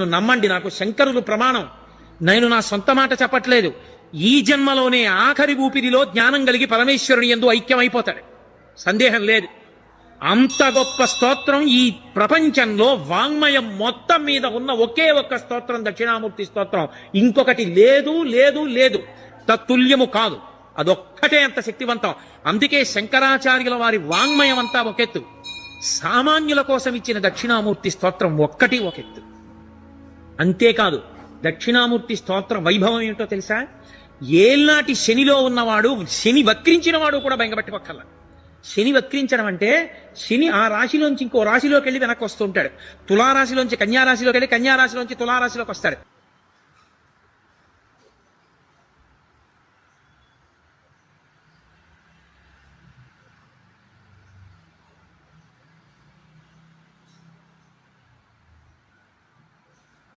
నమ్మండి, నాకు శంకరులు ప్రమాణం. నేను నా సొంత మాట చెప్పట్లేదు. ఈ జన్మలోనే ఆఖరి ఊపిరిలో జ్ఞానం కలిగి పరమేశ్వరుని యందు ఐక్యమైపోతాడు, సందేహం లేదు. అంత గొప్ప స్తోత్రం ఈ ప్రపంచంలో వాంగ్మయం మొత్తం మీద ఉన్న ఒకే ఒక్క స్తోత్రం దక్షిణామూర్తి స్తోత్రం. ఇంకొకటి లేదు లేదు లేదు, తత్తుల్యము కాదు. అదొక్కటే అంత శక్తివంతం. అందుకే శంకరాచార్యుల వారి వాంగ్మయం అంతా ఒకెత్తు, సామాన్యుల కోసం ఇచ్చిన దక్షిణామూర్తి స్తోత్రం ఒక్కటి ఒకెత్తు. అంతేకాదు, దక్షిణామూర్తి స్తోత్ర వైభవం ఏమిటో తెలుసా? ఏల్నాటి శనిలో ఉన్నవాడు, శని వక్రించిన వాడు కూడా బెంగపెట్టుకోక్కర్ల. శని వక్రించడం అంటే శని ఆ రాశిలోంచి ఇంకో రాశిలోకి వెళ్ళి వెనక్కి వస్తుంటాడు. తులారాశిలోంచి కన్యారాశిలోకి వెళ్ళి కన్యారాశిలోంచి తులారాశిలోకి వస్తాడు.